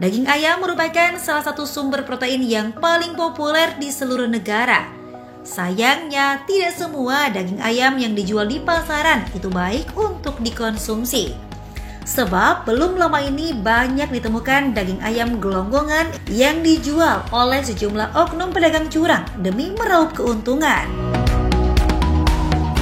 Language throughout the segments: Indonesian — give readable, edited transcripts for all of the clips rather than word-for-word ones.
Daging ayam merupakan salah satu sumber protein yang paling populer di seluruh negara. Sayangnya, tidak semua daging ayam yang dijual di pasaran itu baik untuk dikonsumsi. Sebab belum lama ini banyak ditemukan daging ayam gelonggongan yang dijual oleh sejumlah oknum pedagang curang demi meraup keuntungan.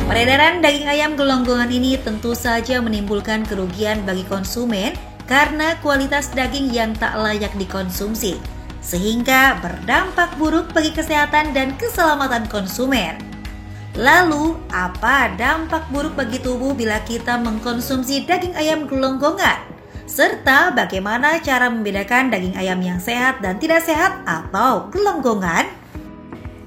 Peredaran daging ayam gelonggongan ini tentu saja menimbulkan kerugian bagi konsumen karena kualitas daging yang tak layak dikonsumsi, sehingga berdampak buruk bagi kesehatan dan keselamatan konsumen. Lalu, apa dampak buruk bagi tubuh bila kita mengkonsumsi daging ayam gelonggongan? Serta bagaimana cara membedakan daging ayam yang sehat dan tidak sehat atau gelonggongan?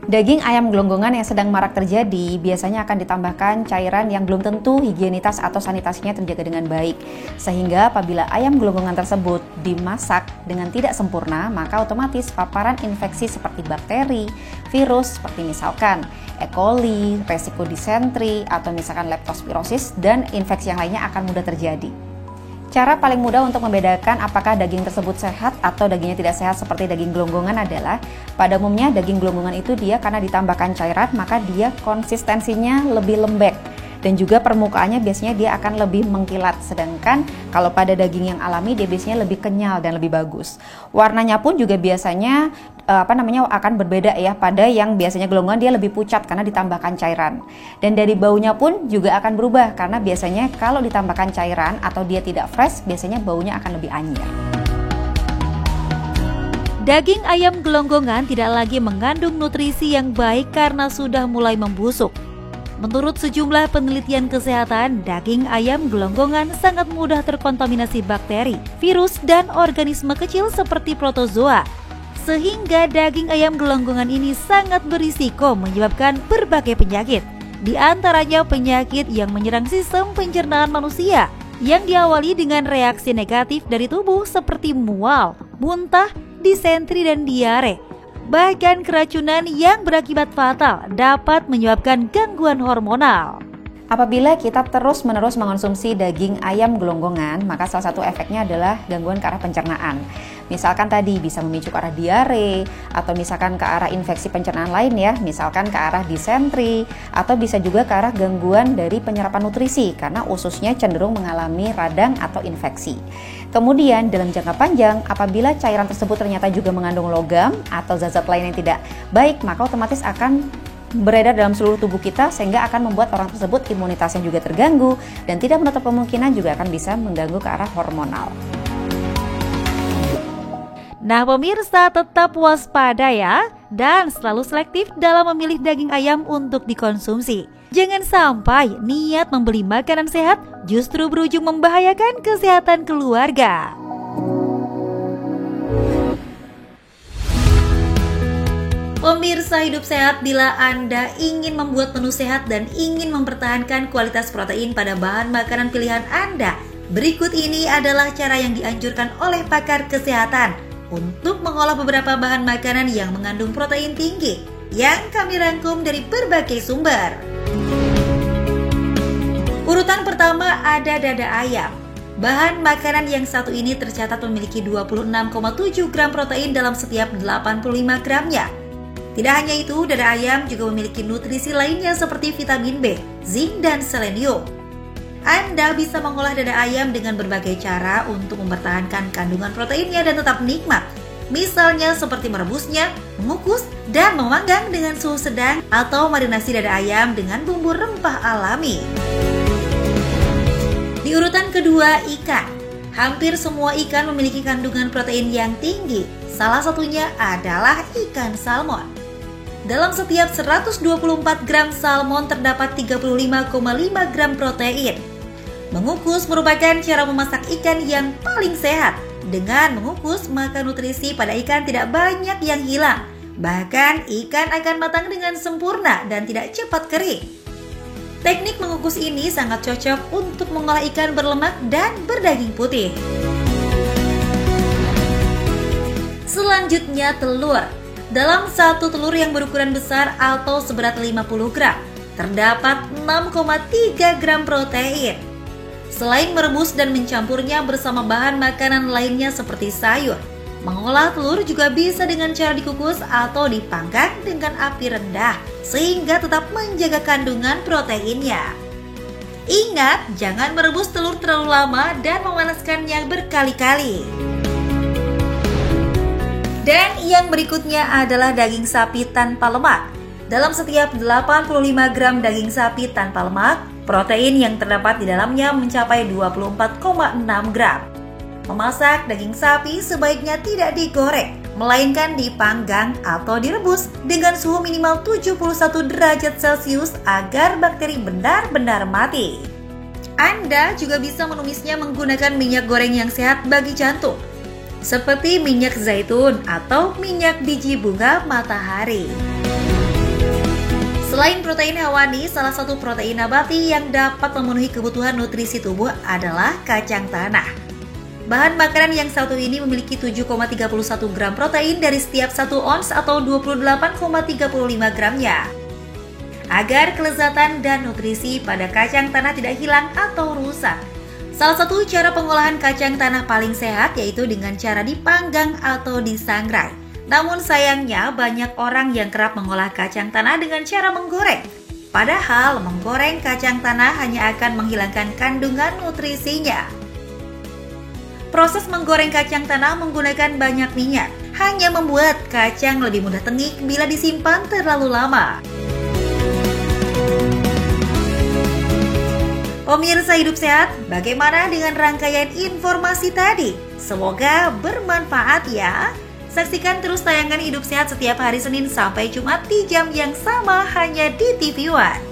Daging ayam gelonggongan yang sedang marak terjadi biasanya akan ditambahkan cairan yang belum tentu higienitas atau sanitasinya terjaga dengan baik. Sehingga apabila ayam gelonggongan tersebut dimasak dengan tidak sempurna, maka otomatis paparan infeksi seperti bakteri, virus seperti misalkan E. coli, resiko disentri, atau misalkan leptospirosis dan infeksi yang lainnya akan mudah terjadi. Cara paling mudah untuk membedakan apakah daging tersebut sehat atau dagingnya tidak sehat seperti daging gelonggongan adalah pada umumnya daging gelonggongan itu dia karena ditambahkan cairan maka dia konsistensinya lebih lembek dan juga permukaannya biasanya dia akan lebih mengkilat, sedangkan kalau pada daging yang alami dia biasanya lebih kenyal dan lebih bagus. Warnanya pun juga biasanya akan berbeda ya, pada yang biasanya gelonggongan dia lebih pucat karena ditambahkan cairan. Dan dari baunya pun juga akan berubah karena biasanya kalau ditambahkan cairan atau dia tidak fresh biasanya baunya akan lebih anyir. Daging ayam gelonggongan tidak lagi mengandung nutrisi yang baik karena sudah mulai membusuk. Menurut sejumlah penelitian kesehatan, daging ayam gelonggongan sangat mudah terkontaminasi bakteri, virus, dan organisme kecil seperti protozoa. Sehingga daging ayam gelonggongan ini sangat berisiko menyebabkan berbagai penyakit. Di antaranya penyakit yang menyerang sistem pencernaan manusia, yang diawali dengan reaksi negatif dari tubuh seperti mual, muntah, disentri, dan diare. Bahkan keracunan yang berakibat fatal dapat menyebabkan gangguan hormonal. Apabila kita terus-menerus mengonsumsi daging ayam gelonggongan, maka salah satu efeknya adalah gangguan ke arah pencernaan. Misalkan tadi bisa memicu ke arah diare, atau misalkan ke arah infeksi pencernaan lain ya, misalkan ke arah disentri, atau bisa juga ke arah gangguan dari penyerapan nutrisi, karena ususnya cenderung mengalami radang atau infeksi. Kemudian dalam jangka panjang, apabila cairan tersebut ternyata juga mengandung logam atau zat-zat lain yang tidak baik, maka otomatis akan beredar dalam seluruh tubuh kita sehingga akan membuat orang tersebut imunitasnya juga terganggu dan tidak menutup kemungkinan juga akan bisa mengganggu ke arah hormonal. Nah pemirsa, tetap waspada ya dan selalu selektif dalam memilih daging ayam untuk dikonsumsi. Jangan sampai niat membeli makanan sehat justru berujung membahayakan kesehatan keluarga. Pemirsa Hidup Sehat, bila Anda ingin membuat menu sehat dan ingin mempertahankan kualitas protein pada bahan makanan pilihan Anda, berikut ini adalah cara yang dianjurkan oleh pakar kesehatan untuk mengolah beberapa bahan makanan yang mengandung protein tinggi yang kami rangkum dari berbagai sumber. Urutan pertama ada dada ayam. Bahan makanan yang satu ini tercatat memiliki 26,7 gram protein dalam setiap 85 gramnya. Tidak hanya itu, dada ayam juga memiliki nutrisi lainnya seperti vitamin B, zinc, dan selenium. Anda bisa mengolah dada ayam dengan berbagai cara untuk mempertahankan kandungan proteinnya dan tetap nikmat. Misalnya seperti merebusnya, mengukus, dan memanggang dengan suhu sedang atau marinasi dada ayam dengan bumbu rempah alami. Di urutan kedua, ikan. Hampir semua ikan memiliki kandungan protein yang tinggi. Salah satunya adalah ikan salmon. Dalam setiap 124 gram salmon terdapat 35,5 gram protein. Mengukus merupakan cara memasak ikan yang paling sehat. Dengan mengukus, maka nutrisi pada ikan tidak banyak yang hilang. Bahkan ikan akan matang dengan sempurna dan tidak cepat kering. Teknik mengukus ini sangat cocok untuk mengolah ikan berlemak dan berdaging putih. Selanjutnya telur. Dalam satu telur yang berukuran besar atau seberat 50 gram, terdapat 6,3 gram protein. Selain merebus dan mencampurnya bersama bahan makanan lainnya seperti sayur, Mengolah telur juga bisa dengan cara dikukus atau dipanggang dengan api rendah sehingga tetap menjaga kandungan proteinnya. Ingat, jangan merebus telur terlalu lama dan memanaskannya berkali-kali. Dan yang berikutnya adalah daging sapi tanpa lemak. Dalam setiap 85 gram daging sapi tanpa lemak, protein yang terdapat di dalamnya mencapai 24,6 gram. Memasak daging sapi sebaiknya tidak digoreng, melainkan dipanggang atau direbus dengan suhu minimal 71 derajat Celcius agar bakteri benar-benar mati. Anda juga bisa menumisnya menggunakan minyak goreng yang sehat bagi jantung, seperti minyak zaitun atau minyak biji bunga matahari. Selain protein hewani, salah satu protein nabati yang dapat memenuhi kebutuhan nutrisi tubuh adalah kacang tanah. Bahan makanan yang satu ini memiliki 7,31 gram protein dari setiap 1 ons atau 28,35 gramnya. Agar kelezatan dan nutrisi pada kacang tanah tidak hilang atau rusak, salah satu cara pengolahan kacang tanah paling sehat yaitu dengan cara dipanggang atau disangrai. Namun sayangnya banyak orang yang kerap mengolah kacang tanah dengan cara menggoreng. Padahal menggoreng kacang tanah hanya akan menghilangkan kandungan nutrisinya. Proses menggoreng kacang tanah menggunakan banyak minyak, hanya membuat kacang lebih mudah tengik bila disimpan terlalu lama. Pemirsa Hidup Sehat, bagaimana dengan rangkaian informasi tadi? Semoga bermanfaat ya. Saksikan terus tayangan Hidup Sehat setiap hari Senin sampai Jumat di jam yang sama hanya di TV One.